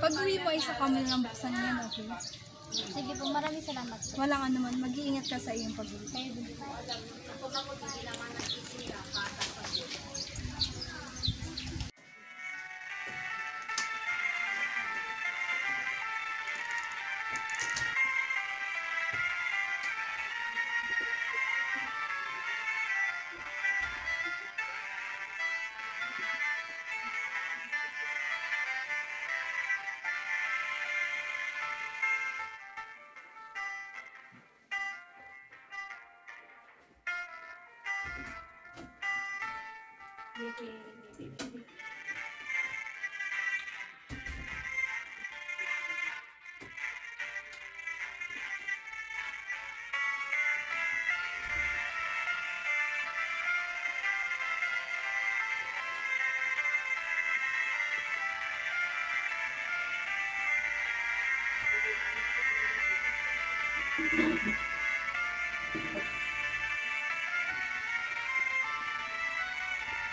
Pag-uwi mo ay saka mo lang buksan yan, okay? Sige po, maraming salamat po. Wala ka naman, mag-iingat ka sa iyong pag-uwi. Kayo din po.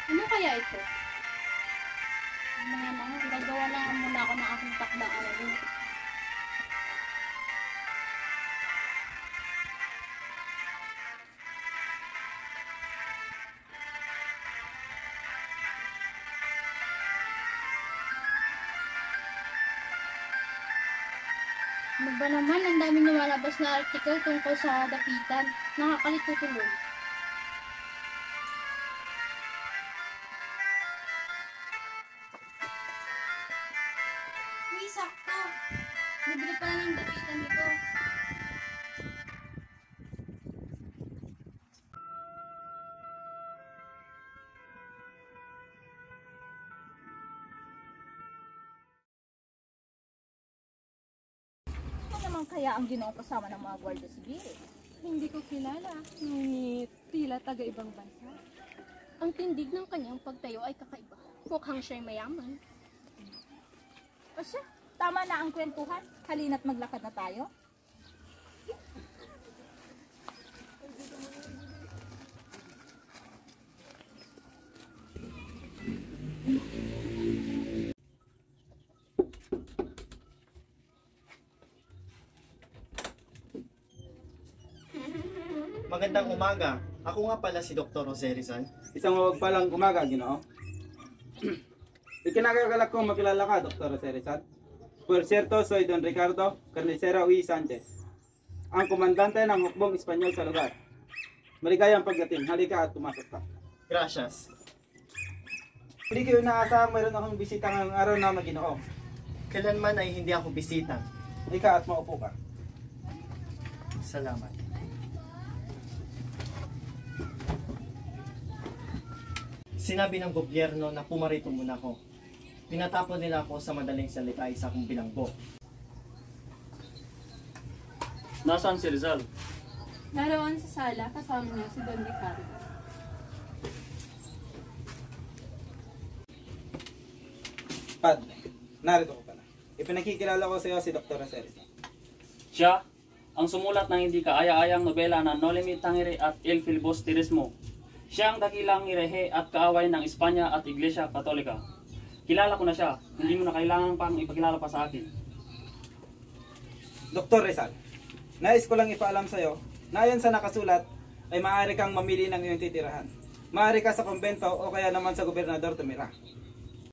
Ano kaya ito? Mga gagawa lang muna ako ng aking takdaan. Ano ba naman? Ang daming lumalabas na article tungkol sa dapitan. Nakakalito tuloy. Uy, sakto! Nabili pala ng dapitan nito. Ano naman kaya ang ginoong kasama ng mga Guardia Civil? Hindi ko kilala, ngunit tila taga-ibang bansa. Ang tindig ng kanyang pagtayo ay kakaiba. Mukhang siya'y mayaman. O siya, tama na ang kwentuhan. Halina't maglakad na tayo. Magandang umaga. Ako nga pala si Dr. Jose Rizal. Isang mapagpalang umaga, Ginoo. Ikinagagalak kong makilala ka, Dr. Jose Rizal. Por cierto, soy Don Ricardo Carnicero Uy Sanchez, ang komandante ng hukbong Espanyol sa lugar. Maligayang pagdating. Halika at pumasok ka. Gracias. Hindi kayo naasahan, mayroon akong bisita ngayong araw na Ginoo. Kailanman ay hindi ako bisita. Halika at maupo ka. Salamat. Sinabi ng gobyerno na pumarito muna ako. Pinatapon nila ako sa madaling salita ay isa kong bilanggo. Nasaan si Rizal? Naroon sa sala, kasama niya si Don Ricardo. Padre, narito ko pala. Ipinakikilala ko sa iyo si Dr. Jose Rizal. Siya, ang sumulat ng hindi kaaya-ayang nobela na No Limit Tangere at El Filibusterismo. Siya ang dakilang irehe at kaaway ng Espanya at Iglesia Katolika. Kilala ko na siya, hindi mo na kailangan pang ipakilala pa sa akin. Dr. Rizal, nais ko lang ipaalam sa iyo na ayon sa nakasulat ay maaari kang mamili ng iyong titirahan. Maaari ka sa kumbento o kaya naman sa gobernador tumira.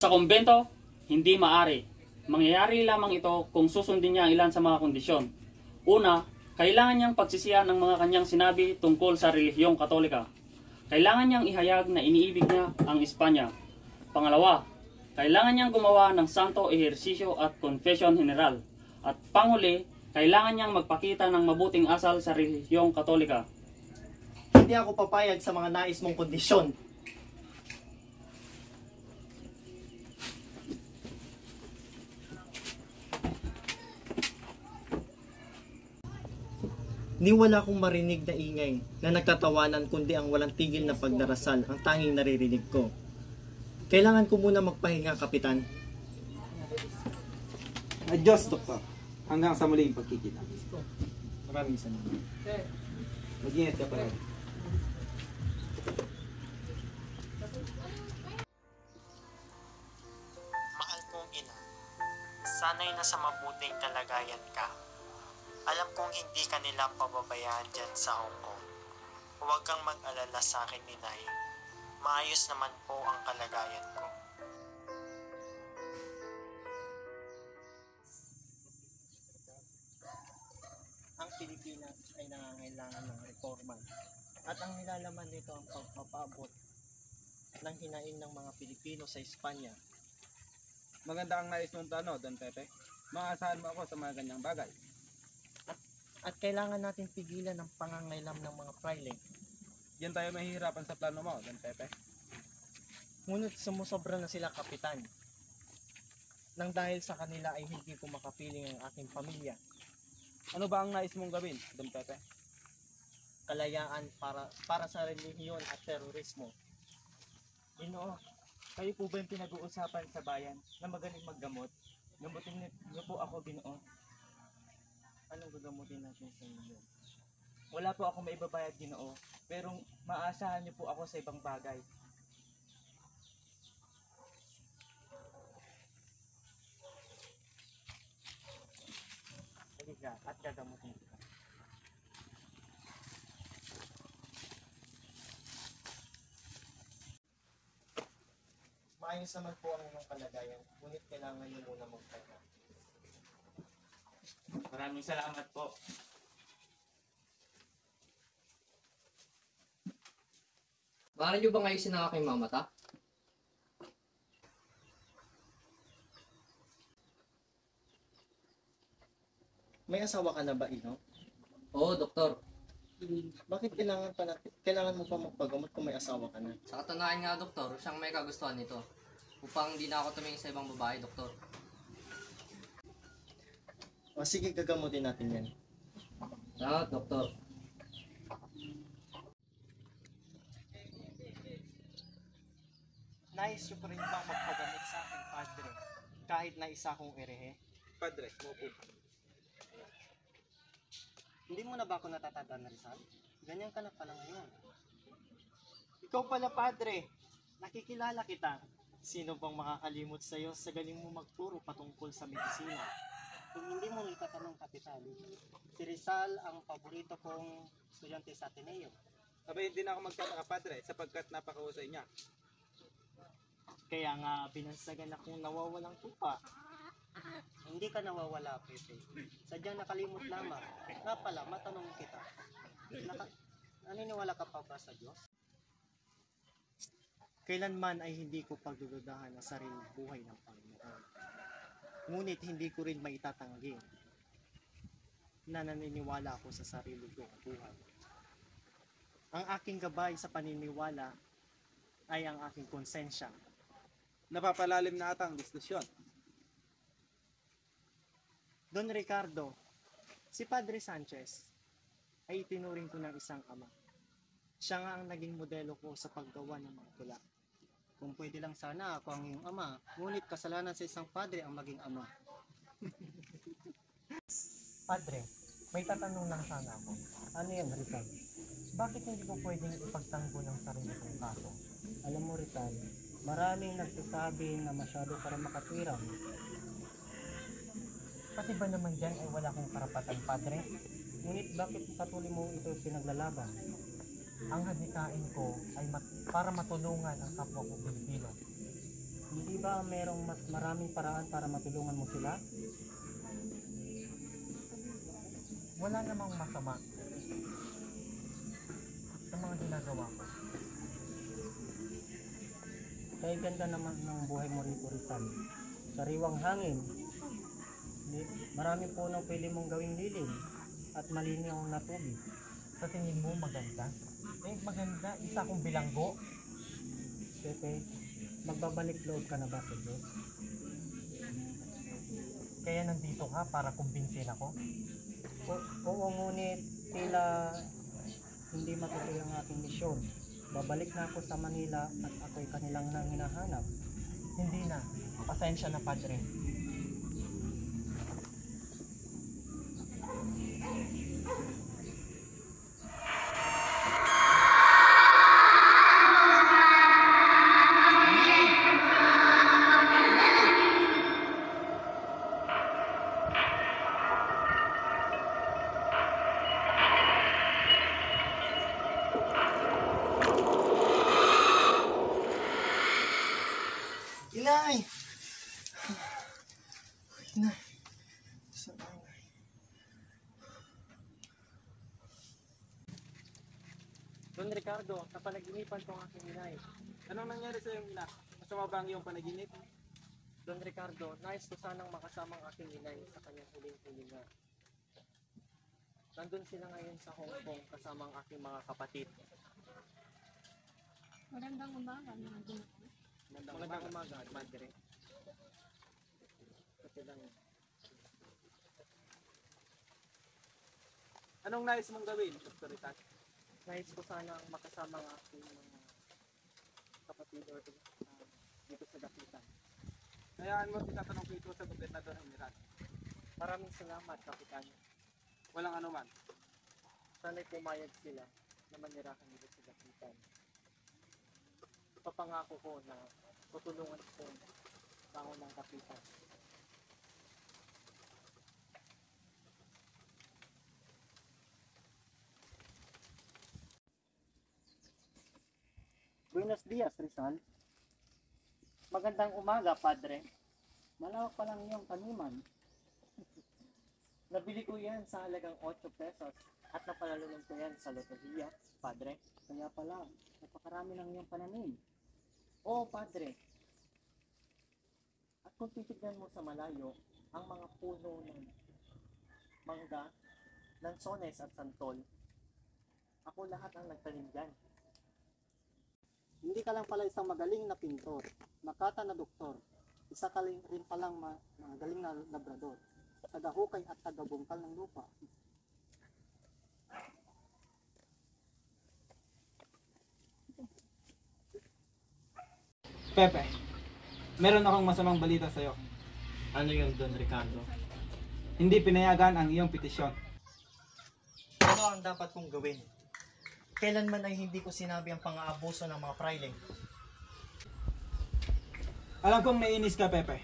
Sa kumbento, hindi maaari. Mangyayari lamang ito kung susundin niya ang ilan sa mga kondisyon. Una, kailangan niyang pagsisihan ng mga kanyang sinabi tungkol sa relihiyong Katolika. Kailangan niyang ihayag na iniibig niya ang Espanya. Pangalawa, kailangan niyang gumawa ng santo ehersisyo at confession general. At panghuli, kailangan niyang magpakita ng mabuting asal sa relihiyong Katolika. Hindi ako papayag sa mga nais mong kondisyon. Ni wala akong marinig na ingay na nagtatawanan kundi ang walang tigil na pagdarasal ang tanging naririnig ko. Kailangan ko muna magpahinga, Kapitan. Adios, Doktor. Hanggang sa muling pagkikita. Maraming salamat. Mag-ingat ka pala. Mahal kong ina, na sa mabuting kalagayan ka. Alam kong hindi ka nila pababayaan dyan sa Hong Kong. Huwag kang mag-alala sa akin, Inay. Maayos naman po ang kalagayan ko. Ang Pilipinas ay nangangailangan ng reforma at ang nilalaman nito ang pagpapaabot ng hinaing ng mga Pilipino sa Espanya. Maganda ang nais mong plano, Don Pepe. Maasahan mo ako sa mga ganyang bagay. At kailangan natin pigilan ang pangangailam ng mga praile. Diyan tayo mahihirapan sa plano mo, Don Pepe. Ngunit sumusobra na sila, Kapitan. Nang dahil sa kanila ay hindi ko makapiling ang aking pamilya. Ano ba ang nais mong gawin, Don Pepe? Kalayaan para sa relihiyon at terorismo. Ginoo, kayo po ba yung pinag-uusapan sa bayan na magaling maggamot? Gamutin niyo po ako, Ginoo. Anong gagamutin natin sa inyo? Wala po ako maibabayad, Ginoo, pero maasahan niyo po ako sa ibang bagay. Halika at gagamutin kita. Maayos naman po ang inyong kalagayan, ngunit kailangan niyo muna magpahinga. Maraming salamat po. Maaari niyo bang ayusin ang aking mga mata? May asawa ka na ba, Ino? Oo, doktor. Bakit kailangan mo pa magpagamot kung may asawa ka na? Sa katunayan nga, doktor, siyang may kagustuhan nito. Upang hindi na ako tumingin sa ibang babae, doktor. O sige, gagamutin natin yan. Salamat, doktor. Nais niyo pa rin ba magpagamot sa akin, Padre? Kahit na isa kong erehe? Padre, umupo. Hindi mo na ba ako natatandaan, Rizal? Ganyan ka na pala ngayon. Ikaw pala, Padre. Nakikilala kita. Sino bang makakalimot sa'yo sa galing mo magturo patungkol sa medisina? Kung hindi mo itatanong, Kapitan, si Rizal ang paborito kong estudyante sa Ateneo. Abay, hindi na ako magtataka, Padre, sapagkat napakahusay niya. Kaya nga binansagan akong nawawalang tupa. Hindi ka nawawala, Pepe. Sadyang nakalimot lamang. Nga pala, matanong kita. Naniniwala ka pa ba sa Diyos? Kailanman ay hindi ko pagdududahan ang sariling buhay ng Panginoon. Ngunit hindi ko rin maitatanggi na naniniwala ako sa sarili kong buhay. Ang aking gabay sa paniniwala ay ang aking konsensya. Napapalalim na ata ang diskusyon. Don Ricardo, si Padre Sanchez ay itinuring ko ng isang ama. Siya nga ang naging modelo ko sa paggawa ng mga tula. Kung pwede lang sana ako ang iyong ama, ngunit kasalanan sa isang padre ang maging ama. Padre, may tatanong lang sana ako. Ano yan, Rizal? Bakit hindi ko pwedeng ipagtanggol ng sarili kong kaso? Alam mo, Rizal, maraming nagsasabi na masyado para makatwirang. Pati ba naman dyan ay wala kong karapatan, Padre? Ngunit bakit patuloy mo ito pinaglalaban? Ang hadikain ko ay para matulungan ang kapwa ko Pilipino. Hindi ba merong mas maraming paraan para matulungan mo sila? Wala namang masama sa mga ginagawa ko. Kaya ganda naman ng buhay mo rito, Rizal. Sariwang hangin. Marami po nang pwede mong gawing lilim at malinaw na tubig. Sa tingin mo maganda? Eh maganda, isa kong bilanggo. Pepe, magbabalik loob ka na ba sa Diyos? Kaya nandito ka para kumbinsin ako? Oo, ngunit tila hindi matuloy ang aking misyon. Babalik na ako sa Manila at ako'y kanilang nang hinahanap. Hindi na. Pasensya na, Padre. Inay! Inay. Saan tayo, Inay? Don Ricardo, napanaginipan ko ang aking inay. Anong nangyari sa iyong ina? Masama ba ang iyong panaginip? Don Ricardo, nais ko sanang makasama ang aking inay sa kanyang huling hininga. Nandun sila ngayon sa Hong Kong kasama ang aking mga kapatid. Magandang umaga, mga Magandang umaga, Madre. Kasi lang, Anong nais mong gawin, Dr. Rizal? nais ko sanang makasama ang aking mga kapatid or dito sa dapitan. Hayaan mo, itatanong ko ito sa Gobernador General. Maraming salamat, Kapitan. Walang anuman. Sana'y pumayag sila na manirahan dito sa dapitan. Papangako ko na tutulungan ko bangon ng kapitan. Buenos dias, Rizal. Magandang umaga, Padre. Malawak pa lang iyong taniman. Nabili ko yan sa halagang 8 pesos at napalalunan ko yan sa loteriya, Padre. Kaya pala, napakarami ng iyong pananim. Oo, Padre. At kung titignan mo sa malayo, ang mga puno ng mangga, lansones at santol, ako lahat ang nagtanim dyan. Hindi ka lang pala isang magaling na pintor, makata na doktor, isa ka rin palang magaling na labrador, tagahukay at tagabungkal ng lupa. Pepe, meron akong masamang balita sa'yo. Ano yun, Don Ricardo? Hindi pinayagan ang iyong petisyon. Ano ang dapat kong gawin? Kailanman ay hindi ko sinabi ang pang-aabuso ng mga praile. Alam kong naiinis ka, Pepe.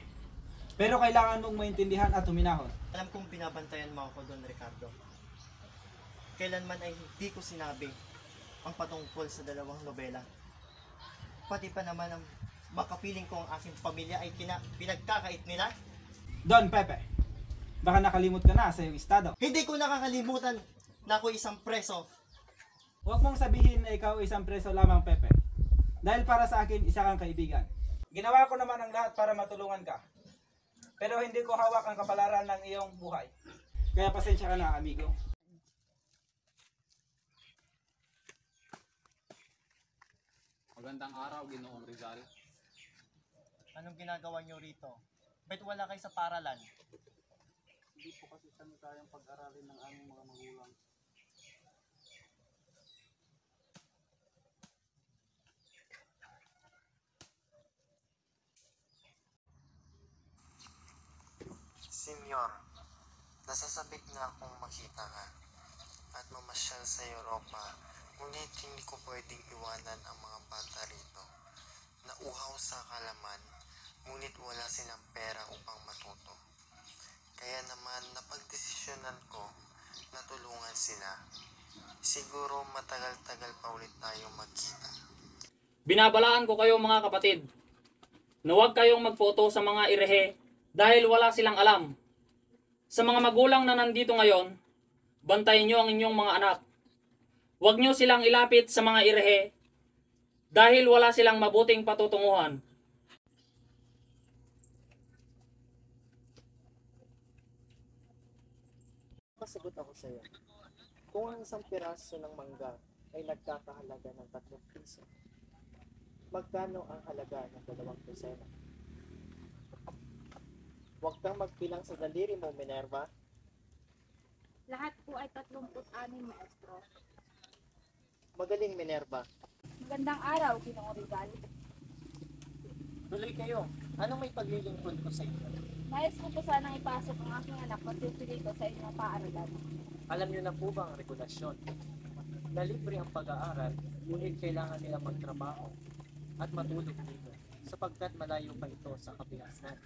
Pero kailangan mong maintindihan at huminahon. Alam kong binabantayan mo ako, Don Ricardo. Kailanman ay hindi ko sinabi ang patungkol sa dalawang nobela. Pati pa naman ang makapiling ko ang aking pamilya ay pinagkakait nila. Don Pepe, baka nakalimot ka na sa iyong estado. Hindi ko nakakalimutan na ako isang preso. Huwag mong sabihin na ikaw isang preso lamang, Pepe. Dahil para sa akin, isa kang kaibigan. Ginawa ko naman ang lahat para matulungan ka. Pero hindi ko hawak ang kapalaran ng iyong buhay. Kaya pasensya ka na, amigo. Magandang araw, Ginoong Rizal. Anong ginagawa niyo rito? Ba't wala kayo sa paralan? Hindi po kasi kami kayang pag-aralin ng aming mga magulang. Senyor, nasasabik na akong makita ka at mamasyal sa Europa, ngunit hindi ko pwedeng iwanan ang mga bata rito. Nauhaw sa kalaman, ngunit wala silang pera upang matuto. Kaya naman napagdesisyonan ko na tulungan sila. Siguro matagal-tagal pa ulit tayong magkita. Binabalaan ko kayo mga kapatid, na huwag kayong magpoto sa mga irehe dahil wala silang alam. Sa mga magulang na nandito ngayon, bantayin nyo ang inyong mga anak. Huwag nyo silang ilapit sa mga irehe dahil wala silang mabuting patutunguhan. Masagot ako sa iyo. Kung ang isang piraso ng mangga ay nagkakahalaga ng 3 piso, magkano ang halaga ng 2 dosena? Huwag kang magpilang sa daliri mo, Minerva. Lahat po ay 36, maestro. Magaling, Minerva. Magandang araw, Ginoong Rizal. Tuloy kayo. Anong may paglilingkod ko sa inyo? Nais ko po sanang ipasok ang aking anak pagsusuli ko sa inyong paaralan. Alam niyo na po ba ang regulasyon? Na libre ang pag-aaral, ngunit kailangan nila magtrabaho at matulog dito sapagkat malayo pa ito sa kapilasnan.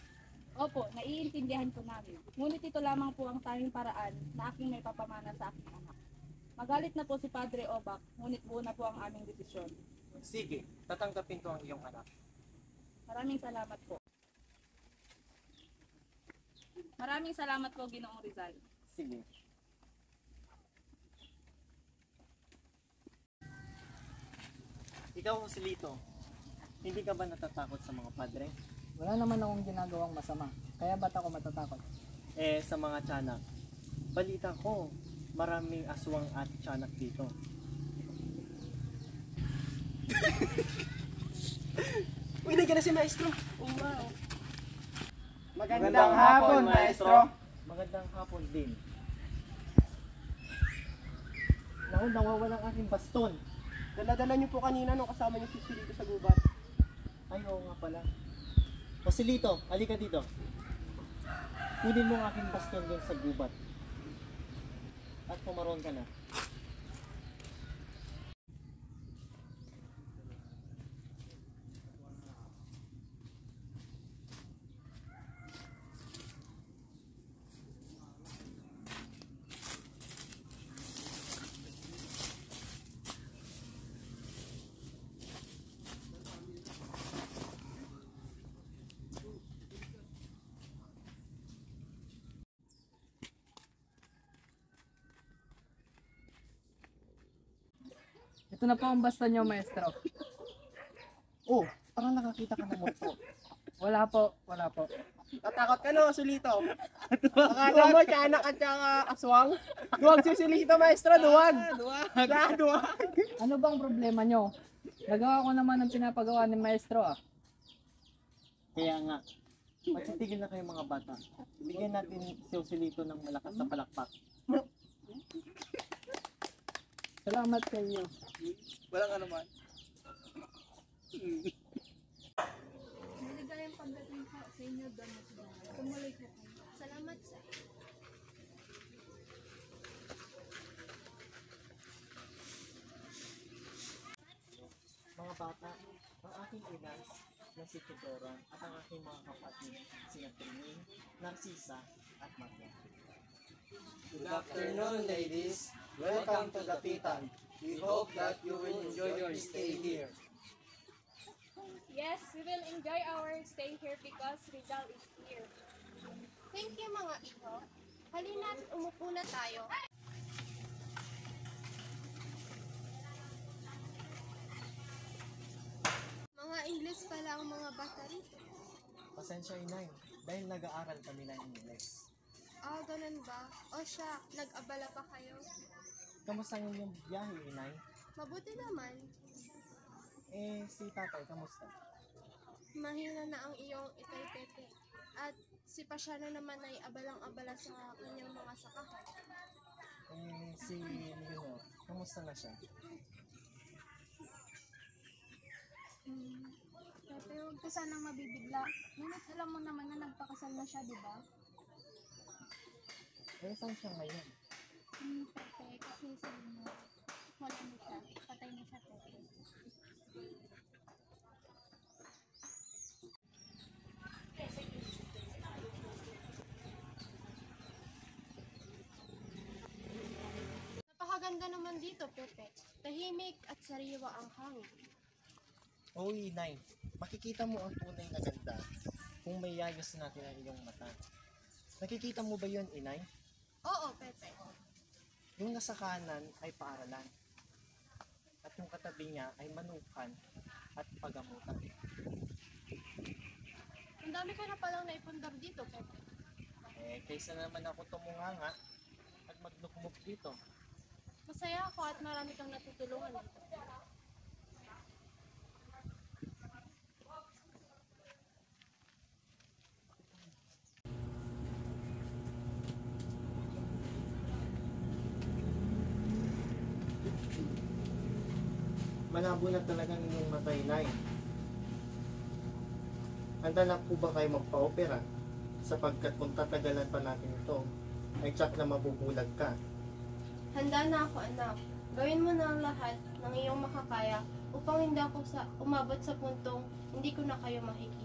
Opo, naiintindihan ko namin. Ngunit ito lamang po ang tanging paraan na aking may papamana sa aking anak. Magalit na po si Padre Obac, ngunit buo na po ang aming desisyon. Sige, tatanggapin ko ang iyong anak. Maraming salamat po. Maraming salamat po, Ginoong Rizal. Sige. Ikaw, Joselito, hindi ka ba natatakot sa mga padre? Wala naman akong ginagawang masama. Kaya ba't ako matatakot? Sa mga tiyanak. Balita ko, maraming aswang at tiyanak dito. Uy, nandiyan na si Maestro. Oh, wow. Magandang hapon, Maestro. Magandang hapon din. Naku, nawawala ang aking baston. Dala-dala niyo po kanina nung kasama niyo si Silito sa gubat. Ay, oo nga pala. Joselito, halika dito. Kunin mo ang aking baston doon sa gubat. At pumaroon ka na. Ito na po ang basta nyo, Maestro. Oh, parang nakakita ka ng multo. Wala po, wala po. Natakot ka no, Silito? Akala mo, tiyanak at saka aswang? Duwag si Silito, Maestro, duwag! Duwag! Ano bang problema nyo? Nagawa ko naman ang pinapagawa ni Maestro ah. Kaya nga, magsitigil na kayo mga bata. Bigyan natin si Joselito ng malakas na palakpak. Salamat sa inyo. Walang ano man. Maligayang pagdating po sa inyo, Don. Tumuloy po kayo. Salamat sa Mga bata, ang aking ina na si Fedora at ang aking mga kapatid, sina Trini, Narcisa at Maria. Good afternoon, ladies. Welcome to the Pitan. We hope that you will enjoy your stay here. Yes, we will enjoy our stay here because Rizal is here. Thank you, mga iho. Halina't umupo na tayo. Mga English pala ang mga bata rito. Pasensya inay, dahil nag-aaral kami ng Ingles. Ah, ganun ba? O siya, nag-abala pa kayo? Kamusta ang inyong biyahe, inay? Mabuti naman. Si tatay, kamusta? Mahina na ang iyong itay Pepe. At si Pasyano naman ay abalang-abala sa kanyang mga sakahan. Si Leonor, kamusta na siya? Pepe, huwag ka sanang mabibigla. Ngunit alam mo naman na nagpakasal na siya, di ba? Saan siya ngayon? Pepe, kasi sa inyo, wala na siya. Patay na siya, Pepe. Napakaganda naman dito, Pepe. Tahimik at sariwa ang hangin. Oo, inay. Makikita mo ang tunay na ganda kung may yayos natin ang iyong mata. Nakikita mo ba yun, inay? Oo, Pepe. Yung nasa kanan ay paaralan. At yung katabi niya ay manukan at pagamutan. Ang dami ka na palang naipundar dito, Pepe. Kaysa naman ako tumunganga at maglukmok dito. Masaya ako at marami kang natutulungan dito. Malabo na talagang inyong mata, inay. Handa na po ba kayo magpa-opera? Sapagkat kung tatagalan pa natin ito, ay tsak na mabubulag ka. Handa na ako, anak. Gawin mo na ang lahat ng iyong makakaya upang hindi ako umabot sa puntong hindi ko na kayo makikita.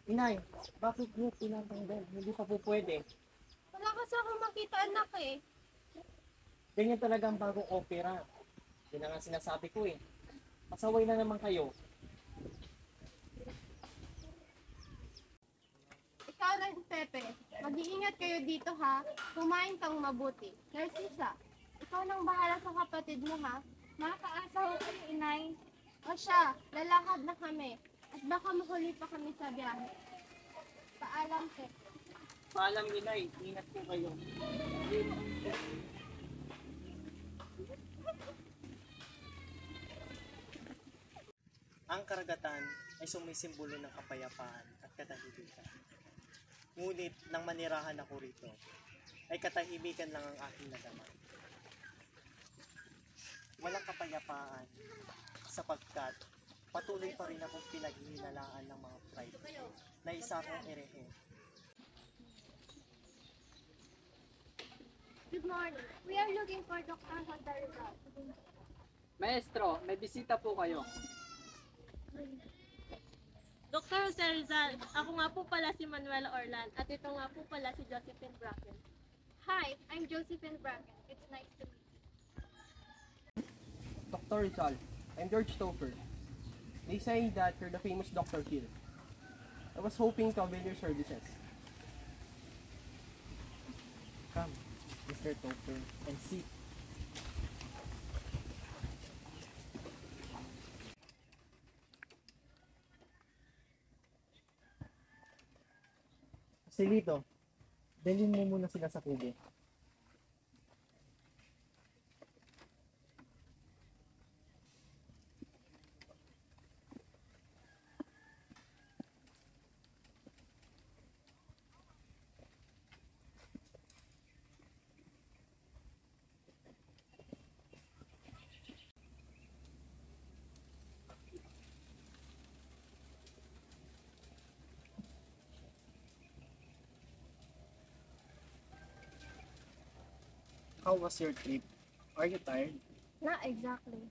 Inay, bakit niyo tinatanggal? Hindi pa po pwede. Wala kasi akong makita anak eh. Ganyan talaga ang bagong opera. Yun na nga sinasabi ko eh. Pasaway na naman kayo. Ikaw rin, Pepe. Mag-iingat kayo dito ha. Kumain kang mabuti. Narcisa, ikaw nang bahala sa kapatid mo ha. Makaasa ho kayo, inay. O siya, lalakad na kami. At baka mahuli pa kami sa biyahe. Paalam, Pepe. Paalam Inay, ingat po kayo. Ang karagatan ay sumisimbolo ng kapayapaan at katahimikan. Ngunit nang manirahan ako rito, ay katahimikan lang ang aking nadama. Walang kapayapaan sapagkat patuloy pa rin akong pinaghihinalaan ng mga pride na isa akong erehe. Good morning. We are looking for Dr. Hondarizal. Maestro, may bisita po kayo. Dr. Jose Rizal, ako nga po pala si Manuela Orlan at ito nga po pala si Josephine Bracken. Hi, I'm Josephine Bracken. It's nice to meet you. Dr. Rizal, I'm George Topher. They say that you're the famous doctor here. I was hoping to avail your services. Come, Mr. Topher, and sit. Silito, dalhin mo muna sila sa kubo. How was your trip? Are you tired? Not exactly.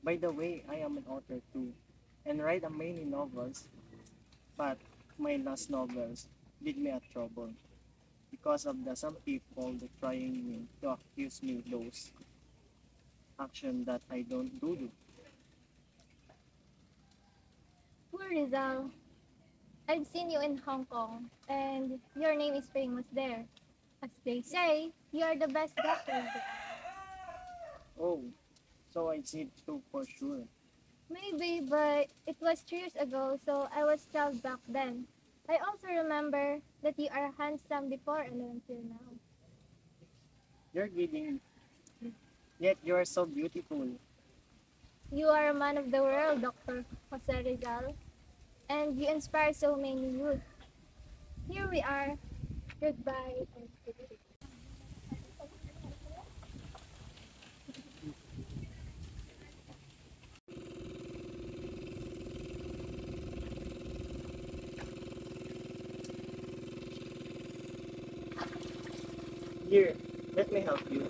By the way, I am an author too, and write many novels. But my last novels did me a trouble because of some people that trying me to accuse me those action that I don't do. Poor Rizal. I've seen you in Hong Kong, and your name is famous there. As they say, you are the best doctor in the Oh, so I see too for sure. Maybe, but it was 3 years ago, so I was 12 back then. I also remember that you are handsome before and until now. You're kidding. Yet you are so beautiful. You are a man of the world, Dr. Jose Rizal, and you inspire so many youth. Here we are. Goodbye. And goodbye. Here, let me help you.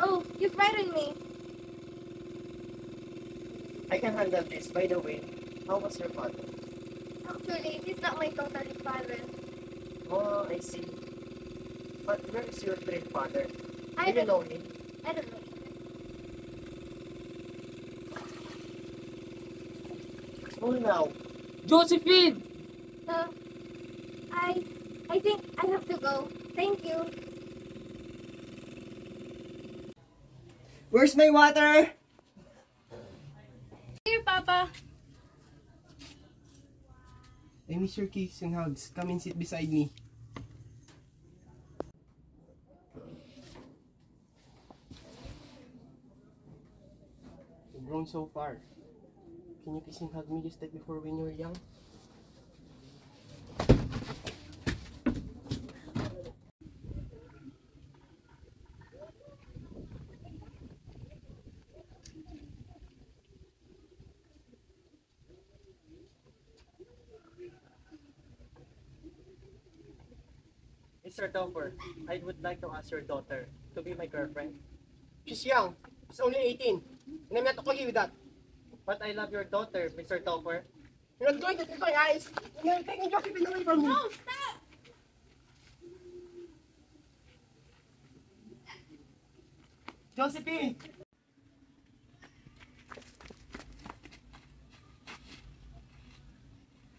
Oh, you frightened me. I can handle this. By the way, how was your father? Actually, he's not my total father. Oh, I see. But where is your great father? I Do you don't know him? I don't know. School now. Josephine! I think I have to go. Thank you. Where's my water? Here, Papa. I miss your kiss and hugs. Come and sit beside me. You've grown so far. Can you kiss and hug me just like before when you were young? Mr. Topper, I would like to ask your daughter to be my girlfriend. She's young. She's only 18. And I'm not okay with that. But I love your daughter, Mr. Topper. You're not going to take my eyes. You're taking Josephine away from me. No, stop! Josephine!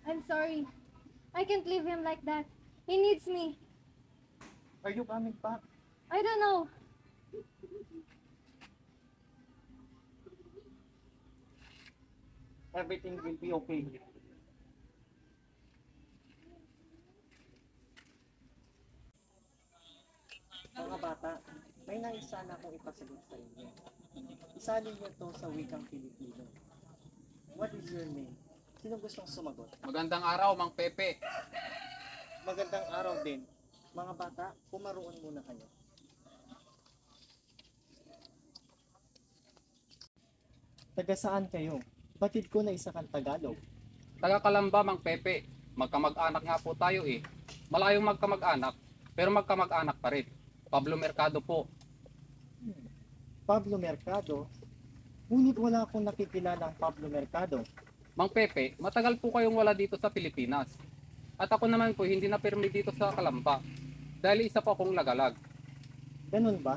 I'm sorry. I can't leave him like that. He needs me. Are you coming back? I don't know. Everything will be okay. Mga bata, may nais sana akong ipasagot sa inyo. Isalin niyo to sa wikang Pilipino. What is your name? Sino gustong sumagot? Magandang araw, Mang Pepe. Magandang araw din. Mga bata, pumaroon muna kayo. Taga saan kayo? Batid ko na isa kang Tagalog. Taga Kalamba, Mang Pepe. Magkamag-anak nga po tayo eh. Malayong magkamag-anak, pero magkamag-anak pa rin. Pablo Mercado po. Pablo Mercado? Ngunit wala akong nakikilalang Pablo Mercado. Mang Pepe, matagal po kayong wala dito sa Pilipinas. At ako naman po hindi na permi dito sa Kalamba. Dahil isa po akong lagalag. Ganun ba?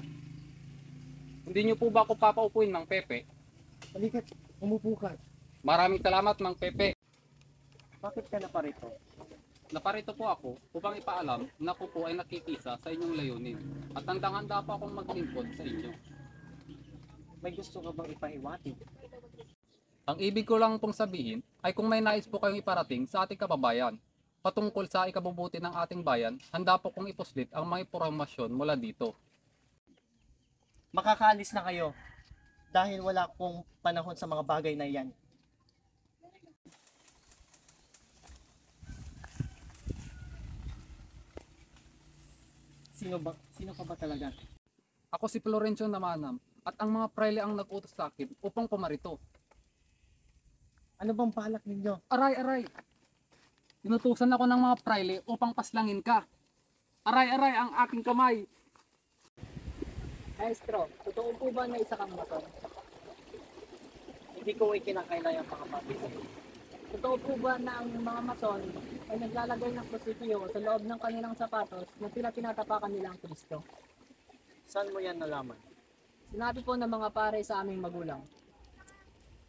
Hindi niyo po ba ako papaupuin, Mang Pepe? Halika, umupo ka. Maraming salamat, Mang Pepe. Bakit ka naparito? Naparito po ako upang ipaalam na ako po ay nakikisa sa inyong layunin. At handang-handa pa akong maglingkod sa inyo. May gusto ka bang ipahiwatig? Ang ibig ko lang pong sabihin ay kung may nais po kayong iparating sa ating kababayan patungkol sa ikabubuti ng ating bayan, handa po kong ipuslit ang mga impormasyon mula dito. Makakaalis na kayo dahil wala akong panahon sa mga bagay na yan. Sino ka ba talaga? Ako si Florencio Namanam at ang mga praile ang nag-utos sa akin upang pumarito. Ano bang balak ninyo? Aray! Inutusan ako ng mga praile upang paslangin ka. Aray ang aking kamay. Maestro, totoo po ba na isa kang mason? Hindi ko ikinakailangan mga pabili. Totoo po ba na ang mga mason ay naglalagay ng prosipyo sa loob ng kanilang sapatos na tinatapakan nila ang Kristo? Saan mo yan nalaman? Sinabi po ng mga pare sa aming magulang.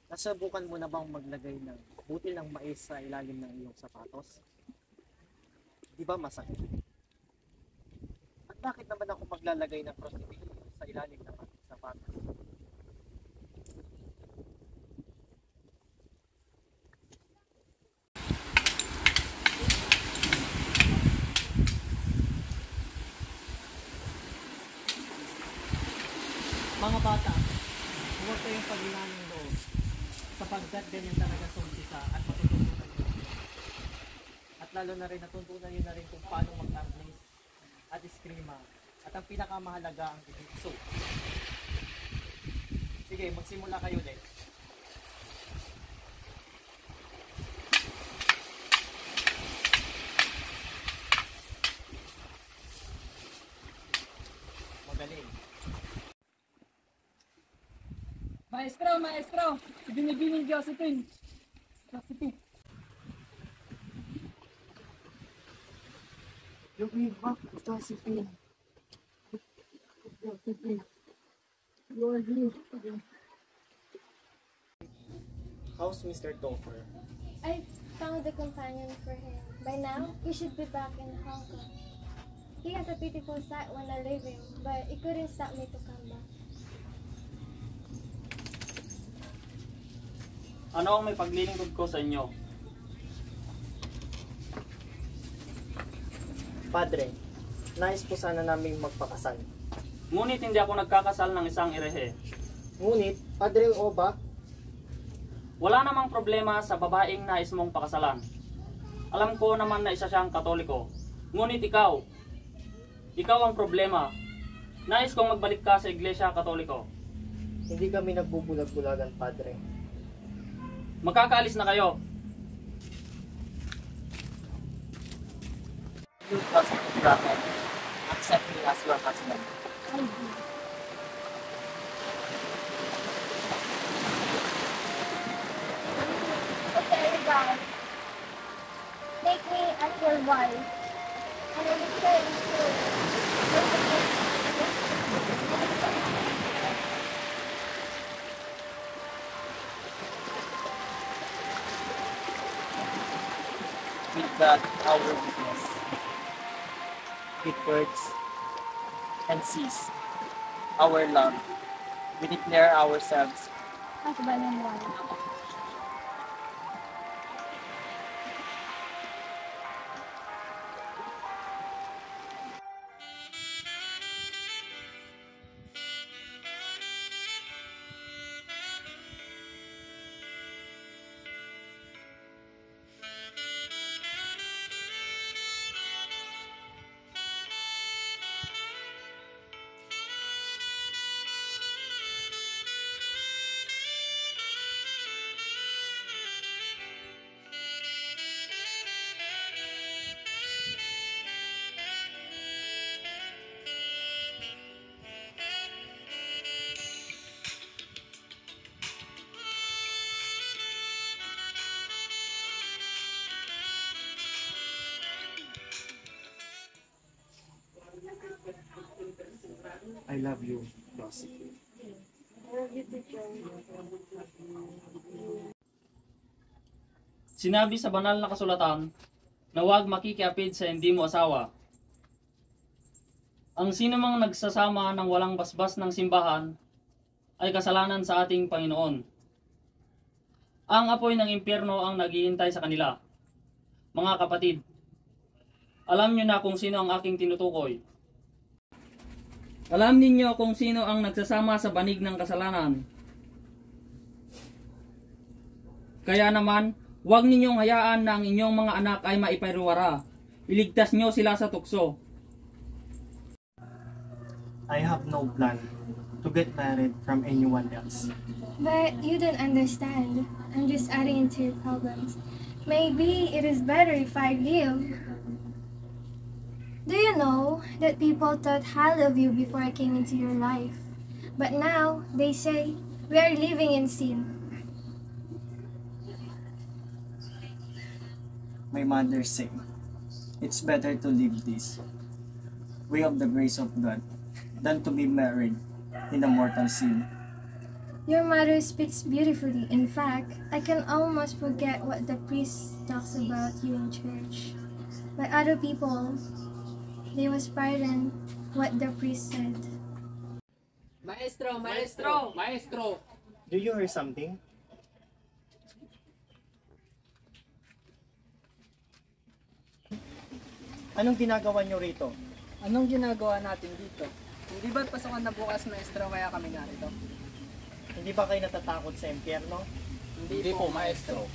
Nasubukan mo na bang maglagay ng butil ng mais sa ilalim ng iyong sapatos? Di ba masakit? At bakit naman ako maglalagay ng crucifix sa ilalim ng aking sapatos? Mga bata, huwag kayong paghinanong loob sapagkat ganyan talaga sa umpisa at matututunan nyo. At lalo na rin natutunan nyo na rin kung paano mag-arnis at eskrima at ang pinakamahalaga ang jujitsu. Sige, magsimula kayo ulit. Magaling. Maestro! Binibining Josephine! You give back to Josephine. You are here. How's Mr. Topher? I found a companion for him. By now, he should be back in Hong Kong. He has a beautiful sight when I leave him, but it couldn't stop me to come back. Ano ang may paglilingkod ko sa inyo? Padre, nais po sana namin magpakasal. Ngunit hindi ako nagkakasal ng isang erehe. Ngunit, Padre Obak, Wala namang problema sa babaeng nais mong pakasalan. Alam ko naman na isa siyang Katoliko. Ngunit ikaw ang problema. Nais kong magbalik ka sa Iglesia Katoliko. hindi kami nagbubulag-bulagan, Padre. Magkakaalis na kayo. You trust me, brother. Accept me as your husband. Okay, guys. why. And I would say With that, our witness, with words and cease our love, we declare ourselves husband and wife. I love you, Rosie. I love you too, Joe. Sinabi sa banal na kasulatan na huwag makikiapid sa hindi mo asawa. Ang sinumang nagsasama ng walang basbas ng simbahan ay kasalanan sa ating Panginoon. Ang apoy ng impyerno ang naghihintay sa kanila. Mga kapatid, alam niyo na kung sino ang aking tinutukoy. Alam ninyo kung sino ang nagsasama sa banig ng kasalanan. Kaya naman, huwag ninyong hayaan na ang inyong mga anak ay maipayruwara. Iligtas nyo sila sa tukso. I have no plan to get married from anyone else. But you don't understand. I'm just adding into your problems. Maybe it is better if I leave. Do you know that people thought highly of you before I came into your life? But now, they say, we are living in sin. My mother say, it's better to live this way of the grace of God than to be married in a mortal sin. Your mother speaks beautifully. In fact, I can almost forget what the priest talks about you in church. But other people, they was frightened what the priest said. Maestro, maestro, maestro. Do you hear something? Anong ginagawa niyo rito? Anong ginagawa natin dito? Hindi ba't pasokan na bukas, maestro, kaya kami narito? Hindi ba kayo natatakot sa impyerno? Hindi po, maestro.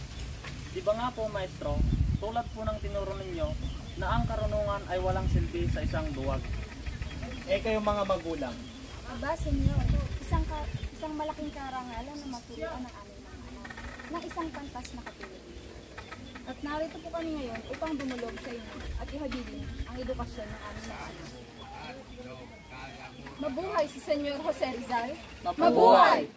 Di ba nga po, maestro, tulad po ng tinuro ninyo, na ang karunungan ay walang silbi sa isang duwag. Eh kayo mga magulang, Aba, senyor, isang malaking karangalan na maturuan ng aming mga anak ng isang pantas na katulad. At narito po kami ngayon upang dumulog sa inyo at ihabilin ang edukasyon ng aming mga anak. Mabuhay si Senyor Jose Rizal! Mabuhay!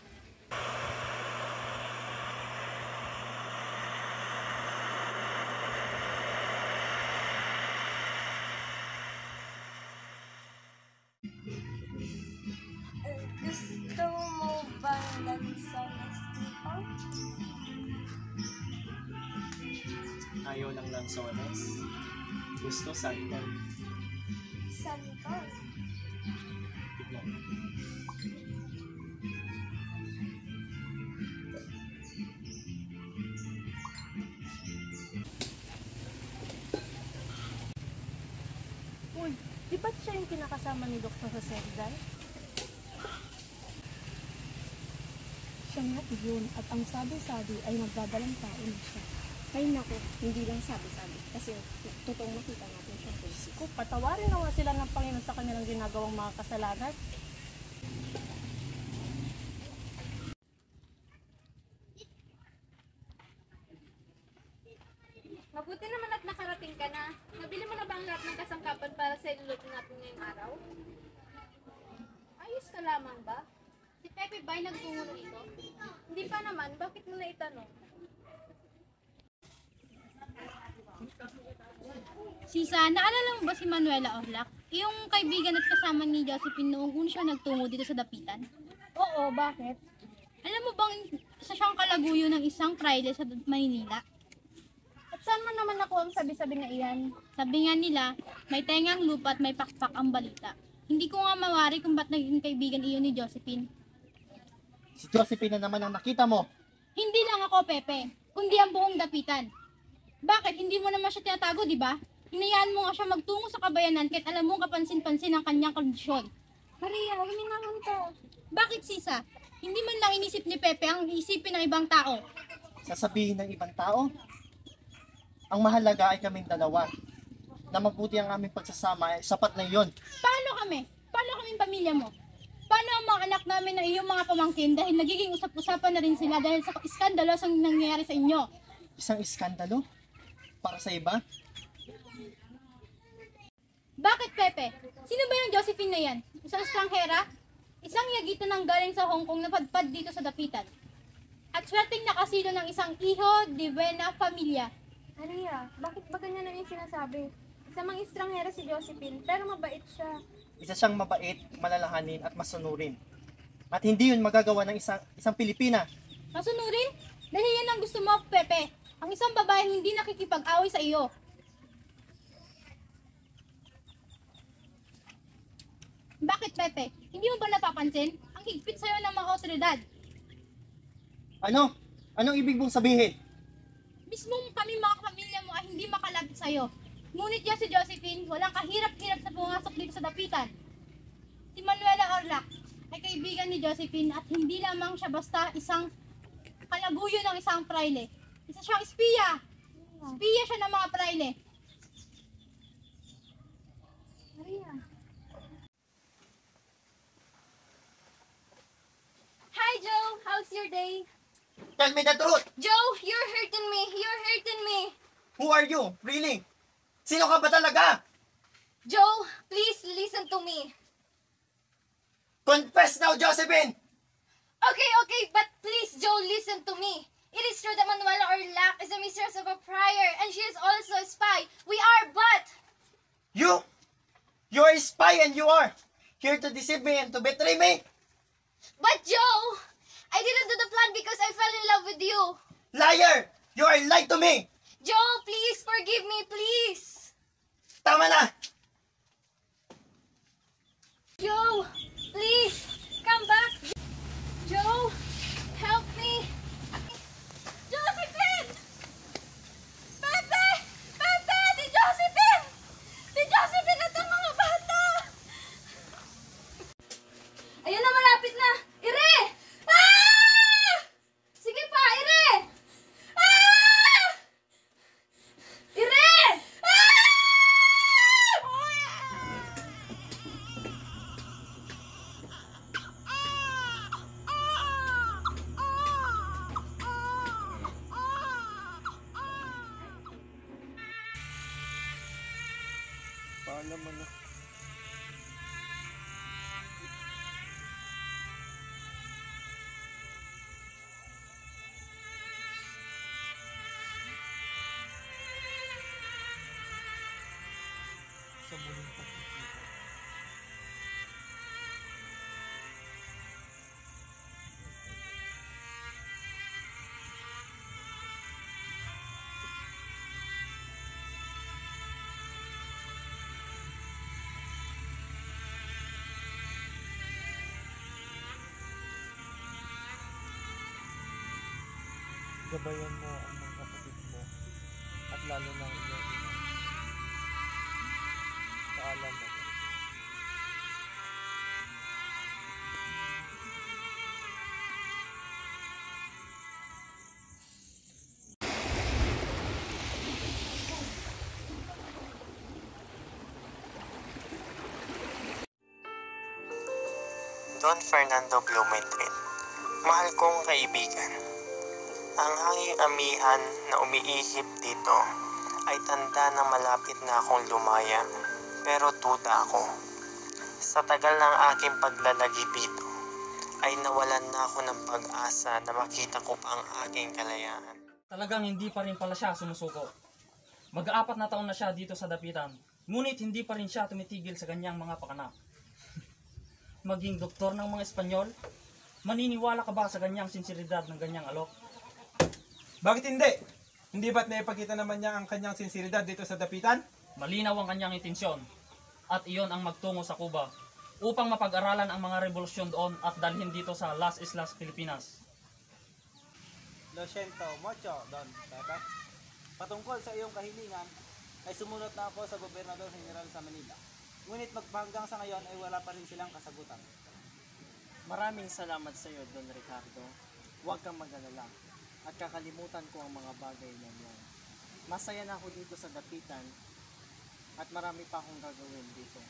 Gusto mo bang lansones dito? Ayaw ng lansones. Gusto santol. Santol? Tignan. Uy, di ba't siya yung kinakasama ni Dr. Jose Rizal? Siya nga yun at ang sabi-sabi ay magdadalang tao na siya. Ay naku, hindi lang sabi-sabi kasi totoong nakita natin siya. Kung patawarin na nga sila ng Panginoon sa kanilang ginagawang mga kasalanan. Mabuti naman at nakarating ka na. Nabili mo na ba ang lahat ng kasangkapan para sa iluluto natin ngayong araw? Ayos ka lamang ba? Si Pepe ba'y nagtungo rito? Hindi pa naman. Bakit mo na itanong? Sisa, naalala mo ba si Manuela Orlac? Yung kaibigan at kasama ni Josephine noong una siya nagtungo dito sa dapitan? Oo, bakit? Alam mo bang isa siyang kalaguyo ng isang praile sa Maynila? At saan mo naman nakuha ang sabi-sabi na iyan? Sabi nga nila, may tengang lupa at may pakpak ang balita. Hindi ko nga mawari kung ba't naging kaibigan iyon ni Josephine. Si Josephine na naman ang nakita mo. Hindi lang ako, Pepe, kundi ang buong dapitan. Bakit? Hindi mo naman siya tinatago, di ba? Hinayaan mo nga siya magtungo sa kabayanan kahit alam mo kapansin-pansin ang kanyang kondisyon. Maria, huminahon ka. Bakit, Sisa? Hindi man lang inisip ni Pepe ang isipin ng ibang tao. Sasabihin ng ibang tao? Ang mahalaga ay kaming dalawa. Na mabuti ang aming pagsasama ay sapat na iyon. Paano kami? Paano kaming pamilya mo? Paano ang mga anak namin na iyong mga pamangkin dahil nagiging usap-usapan na rin sila dahil sa iskandalo ang nangyayari sa inyo? Isang iskandalo? Para sa iba? Bakit, Pepe? Sino ba yung Josephine na yan? Isang estranghera? Isang yagita ng galing sa Hong Kong na padpad dito sa dapitan. At swerteng nakasilo ng isang iho de buena familia. Maria, bakit ba ganyan ang yung sinasabi? Isa mang estranghera si Josephine, pero mabait siya. Isa siyang mabait, malalahanin at masunurin. At hindi yun magagawa ng isang Pilipina. Masunurin? Dahil yan ang gusto mo, Pepe. Ang isang babae hindi nakikipag-away sa iyo. Bakit, Pepe? Hindi mo ba napapansin? Ang higpit sa'yo ng mga otoridad. Ano? Anong ibig mong sabihin? Mismong kami mga pamilya mo ay hindi makalapit sa'yo. Ngunit yan si Josephine, walang kahirap-hirap sa pumasok dito sa dapitan. Si Manuela Orlac ay kaibigan ni Josephine at hindi lamang siya basta isang kalaguyo ng isang praile. Isa siyang espiya. Espiya siya ng mga praile. Maria. Hi, Joe. How's your day? Tell me the truth! Joe, you're hurting me. You're hurting me. Who are you? Really? Sino ka ba talaga? Joe, please listen to me. Confess now, Josephine! Okay, but please, Joe, listen to me. It is true that Manuela Orlac is the mistress of a prior, and she is also a spy. We are, but... You? You are a spy and you are here to deceive me and to betray me? But, Joe, I didn't do the plan because I fell in love with you. Liar! You are lied to me! Joe, please forgive me, please. Tama na! Joe, please, come back. Joe, help me. Josephine! Pepe! Pepe! Si Josephine! Si Josephine at ang mga bata! Ayun na, malapit na. Ire! Ah! Sige pa, Ire! Ah! Ire! Ah! Paalam ano. Sa muling pagkikita. Gabayan mo ang mga kapatid mo at lalo na ang iyong ina. Paalam mo. Don Fernando Blumentritt, mahal kong kaibigan. Ang hanging amihan na umiihip dito ay tanda na malapit na akong lumaya, pero tuda ako. Sa tagal ng aking paglalagip dito, ay nawalan na ako ng pag-asa na makita ko pa ang aking kalayaan. Talagang hindi pa rin pala siya sumusuko. Mag-aapat na taon na siya dito sa dapitan, ngunit hindi pa rin siya tumitigil sa ganyang mga pakanak. Maging doktor ng mga Espanyol, maniniwala ka ba sa ganyang sinseridad ng ganyang alok? Bakit hindi? Hindi ba't naipakita naman niya ang kanyang sinseridad dito sa dapitan? Malinaw ang kanyang intensyon, at iyon ang magtungo sa Cuba upang mapag-aralan ang mga revolusyon doon at dalhin dito sa Las Islas Pilipinas. Lo siento mucho, Don Pepe. Patungkol sa iyong kahilingan, ay sumunod na ako sa Gobernador General sa Manila. Ngunit hanggang sa ngayon ay wala pa rin silang kasagutan. Maraming salamat sa iyo, Don Ricardo. Huwag kang mag-alala at kakalimutan ko ang mga bagay na yan. Masaya na ako dito sa dapitan at marami pa akong gagawin dito.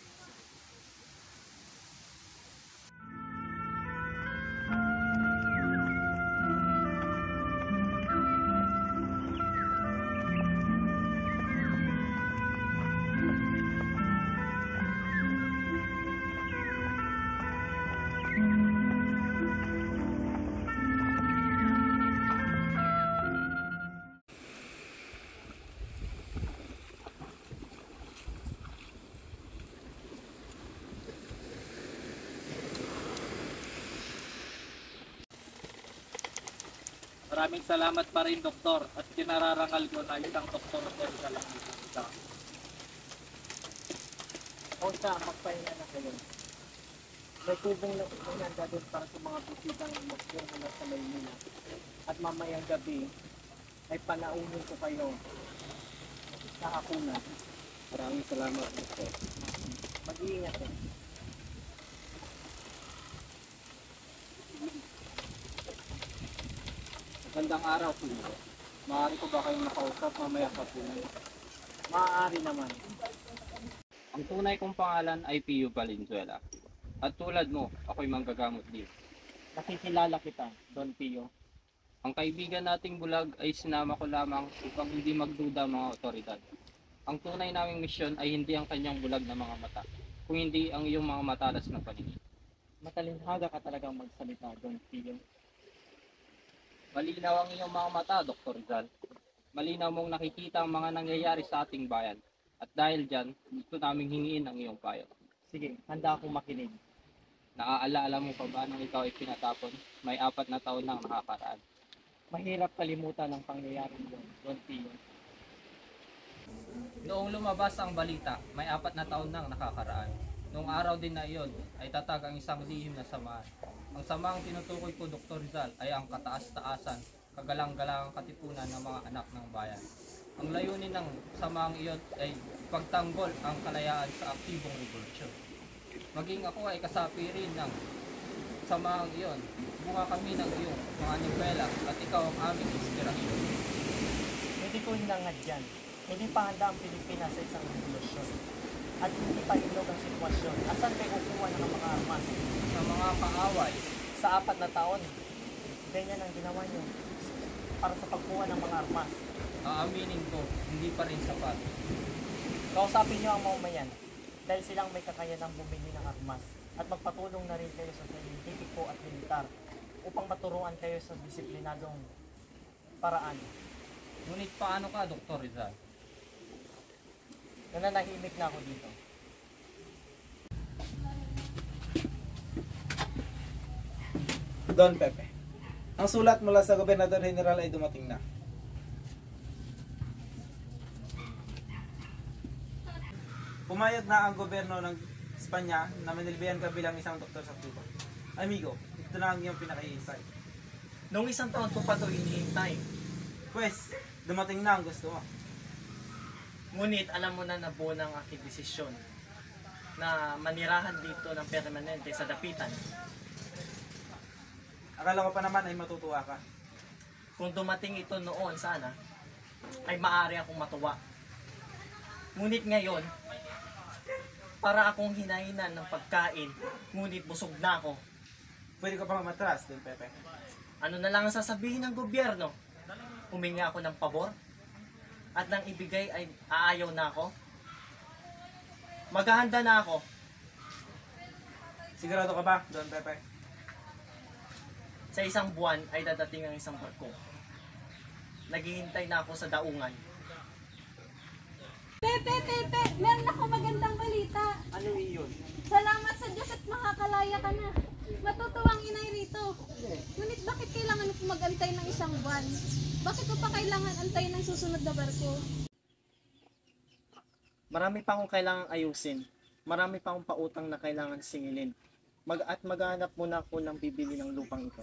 Maraming salamat pa rin, Doktor, at kinararangal ko na isang doktor sa lang isa. O siya, magpahinga na kayo. May tubong na pinanda doon para sa mga bisitang umakyong mula sa Maynila. At mamayang gabi ay panaunin ko kayo sa hapunan. Maraming salamat, Doktor. Mag-iingat kayo. Magandang araw po. Maaari ko ba kayong makausap mamaya sa punan? Maaari naman. Ang tunay kong pangalan ay Pio Valenzuela. At tulad mo, ako'y manggagamot din. Nakikilala kita, Don Pio. Ang kaibigan nating bulag ay sinama ko lamang upang hindi magduda ang mga otoridad. Ang tunay naming misyon ay hindi ang kanyang bulag na mga mata, kung hindi ang iyong mga matalas na paningin. Matalinhaga ka talagang magsalita, Don Pio. Malinaw ang iyong mga mata, Dr. Rizal. Malinaw mong nakikita ang mga nangyayari sa ating bayan. At dahil dyan, gusto naming hingiin ang iyong payo. Sige, handa akong makinig. Naaalala mo pa ba nang ikaw ay pinatapon? May 4 na taon nang nakakaraan. Mahirap kalimutan ang pangyayari yun, Don Pio. Noong lumabas ang balita, may 4 na taon nang nakakaraan. Noong araw din na iyon, ay tatag ang isang lihim na samaan. Ang samang tinutukoy ko, Dr. Rizal, ay ang kataas-taasan, kagalang-galangang katipunan ng mga anak ng bayan. Ang layunin ng samang iyon ay pagtanggol ang kalayaan sa aktibong revolusyon. Maging ako ay kasapi rin ng samang iyon. Bunga kami ng iyong mga nobela at ikaw ang aming inspirasyon. Hindi ko hinangad dyan. Hindi pa handa ang Pilipinas sa isang revolusyon. At hindi pa ilog ang sitwasyon. Asan kayo kukuha ng mga armas? Sa mga kaaway. Sa 4 na taon, ganyan ang ginawa nyo para sa pagkuha ng mga armas. Aaminin ko, hindi pa rin sapat. Kausapin nyo ang mamamayan dahil silang may kakayanang bumili ng armas at magpatulong na rin kayo sa siyentipiko at militar upang maturuan kayo sa disiplinadong paraan. Ngunit paano ka, Dr. Rizal? Nananahimik na ako dito. Don Pepe, ang sulat mula sa Gobernador General ay dumating na. Pumayag na ang gobyerno ng Espanya na manilbihan ka bilang isang doktor sa Cuba. Amigo, ito na ang iyong pinakaihintay. Noong 1 taon ko pa ito hinihintay. Pwes, dumating na ang gusto mo. Ngunit alam mo na nabuo ng aking desisyon na manirahan dito ng permanente sa dapitan. Akala ko pa naman ay matutuwa ka. Kung dumating ito noon sana, ay maaari akong matuwa. Ngunit ngayon, para akong hinahinan ng pagkain, ngunit busog na ako. Pwede ka pa matras, Don Pepe. Ano na lang ang sasabihin ng gobyerno? Humingi ako ng pabor? At nang ibigay ay aayaw na ako? Maghahanda na ako. Sigurado ka ba, Don Pepe? Sa 1 buwan ay dadating ang isang barko. Naghihintay na ako sa daungan. Pepe! Meron ako magandang balita. Ano iyon? Salamat sa Diyos at makakalaya ka na. Matutuwang inay rito. Ngunit bakit kailangan mo mag-antay ng isang buwan? Bakit mo pa kailangan antayin ng susunod na barko? Marami pa akong kailangang ayusin. Marami pa akong pautang na kailangan singilin. Maghanap muna ako ng bibili ng lupang ito.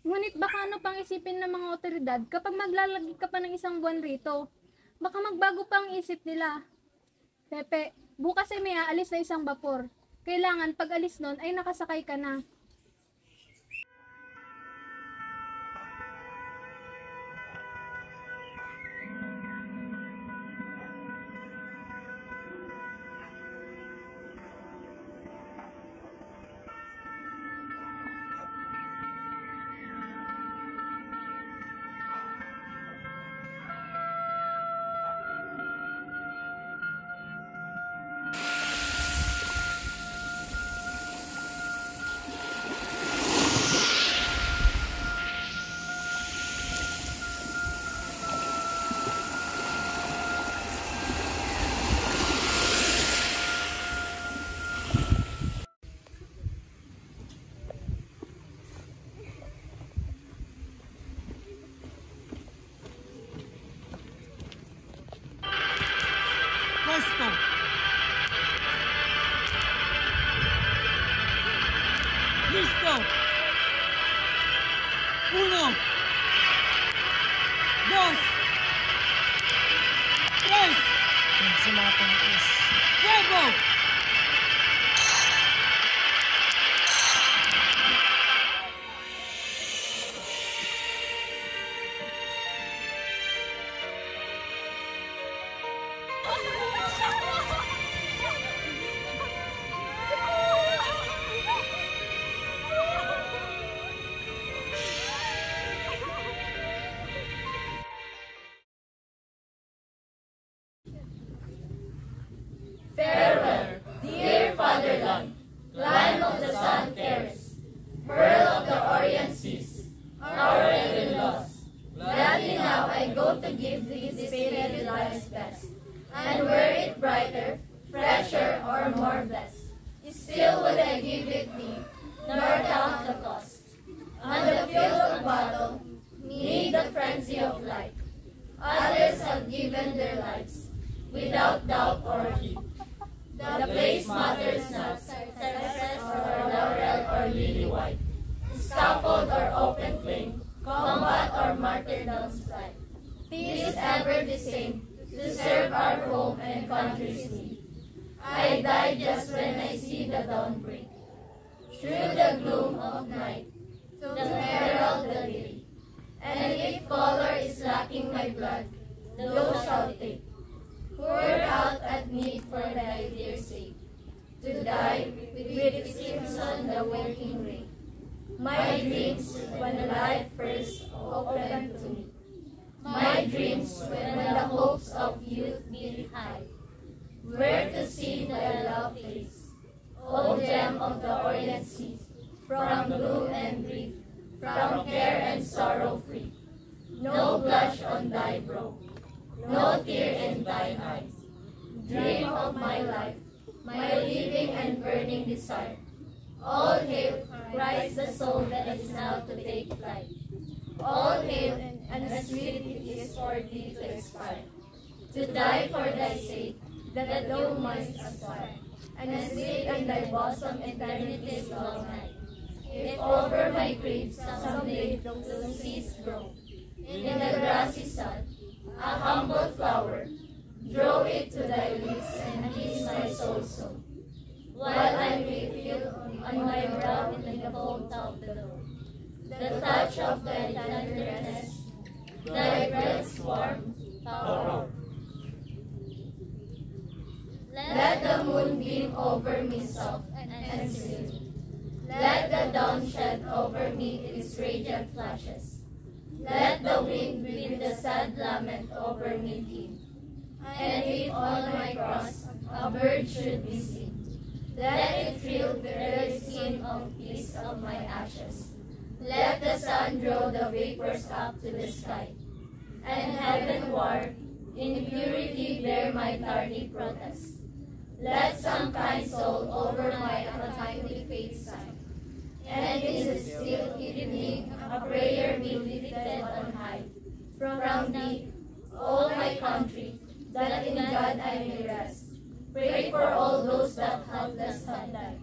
Ngunit baka ano pang isipin ng mga otoridad kapag maglalagay ka pa ng isang buwan rito? Baka magbago pa ang isip nila. Pepe, bukas ay may aalis na isang bapor. Kailangan pag alis nun ay nakasakay ka na. Presto! Listo! 1, 2, 3, ¡fuego! Farewell, dear fatherland, land of the sun terrace, pearl of the Orient seas, our heaven lost. Gladly now I go to give thee this faded life's best, and were it brighter, fresher, or more blessed, still would I give it thee, nor count the cost. On the field of battle, need the frenzy of light. Others have given their lives, without doubt or heed. The place matters not, cypress or laurel or lily white, scaffold or open flame, combat or martyrdom's flight. Peace ever the same, to serve our home and country's need. I die just when I see the dawn break, through the gloom of night, to herald the day. And if color is lacking my blood, thou shalt take, poured out at need for thy dear sake, to die with crimson the waking ray. My dreams when life first opened to me, my dreams when the hopes of youth beat high, were to see thy love face, O gem of the Orient seas, from blue and grief, from care and sorrow free. No blush on thy brow, no tear in thine eyes. Dream of my life, my living and burning desire. All hail, cries the soul that is now to take flight. All hail, and sweet it is for thee to expire, to die for thy sake, that thou mightst aspire, and sleep in thy bosom eternity's long night. If over my grave someday those seeds grow, in the grassy sod, a humble flower, draw it to thy lips and kiss my soul so, while I may feel on my brow in the cold of the dawn the touch of thy tenderness, thy breath's warm power. Let the moon beam over me soft and sweet. Let the dawn shed over me its radiant flashes. Let the wind breathe the sad lament over me keen. And if on my cross a bird should be seen, let it thrill the red skin of peace of my ashes. Let the sun draw the vapors up to the sky, and heavenward in purity bear my tardy protest. Let some kind soul over my untimely faith sign, and in the still evening a prayer be lifted on high. From thee, O my country, that in God I may rest. Pray for all those that helpless have died,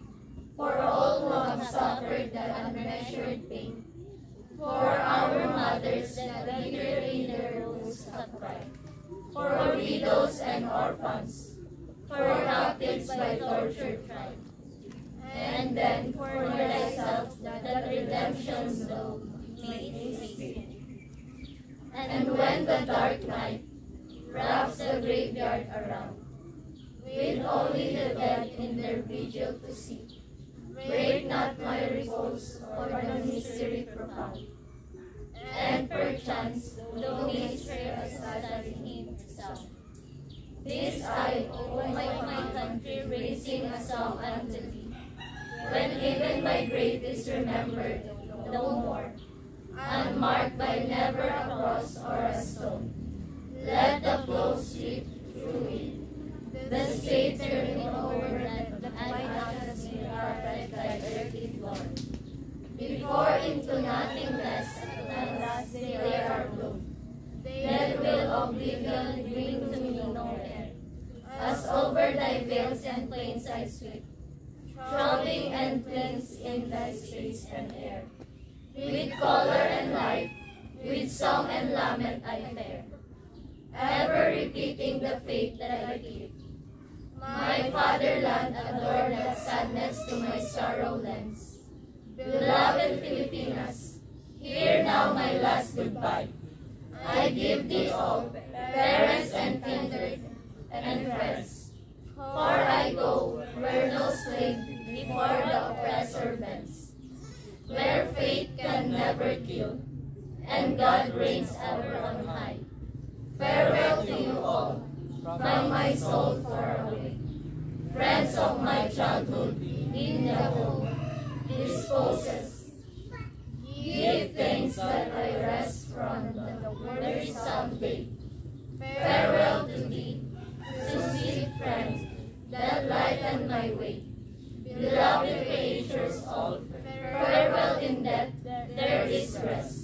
for all who have suffered the unmeasured pain, for our mothers that bitter in their wombs have cried, for widows and orphans, for captives by tortured pride, and then for thyself that redemption's blow may speak. And when the dark night wraps the graveyard around, with only the dead in their vigil to see, break not my repose or the mystery profound, and perchance thou mayst stray aside in him sound. This I, O my country, raising a song unto thee, when even my grave is remembered no more, unmarked by never a cross or a stone. Let the flow sweep through it, the spade turning over the white atmosphere carpet thy earthy floor. Before into nothingness at last they are blown, then will oblivion bring to me no air, as over thy vales and plains I sweep, throbbing and cleanse in thy space and air. With color and light, with song and lament I fare, ever repeating the faith that I keep. My fatherland adore that sadness to my sorrow lends. Beloved Filipinas, hear now my last goodbye. I give thee all, parents and kindred and friends. For I go where no slave before the oppressor bends, where fate can never kill, and God reigns ever on high. Farewell to you all, from my soul far away. Friends of my childhood, in the home, disposes. Give thanks that I rest from the wearisome day. Farewell to thee, to sweet friends, that lighten my way. Beloved creatures all, farewell in death, there is rest.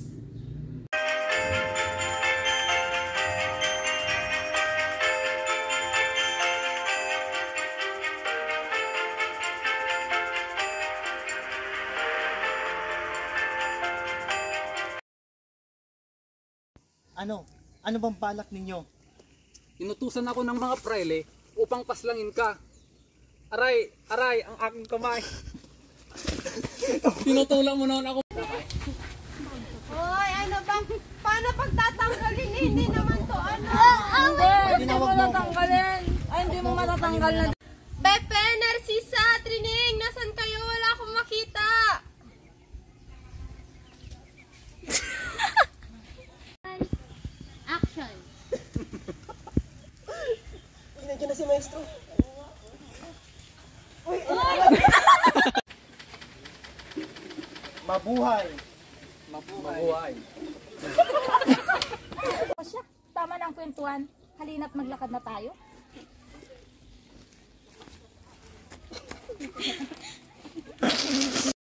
Ano? Ano bang balak ninyo? Inutusan ako ng mga prele upang paslangin ka. Aray, aray, ang aking kamay. Tinutulak mo naman ako. Hoy, ano bang, paano pagtatanggalin? Hindi naman to, ano? Hindi mo matatanggalin. Ay, hindi mo matatanggal na. Pepe, Narcisa, Trining, nasan kayo? Wala akong makita. Action! Nandiyan na si Maestro. Uy! Mabuhay! Mabuhay! O siya, tama na ang kwentuhan. Halina't maglakad na tayo.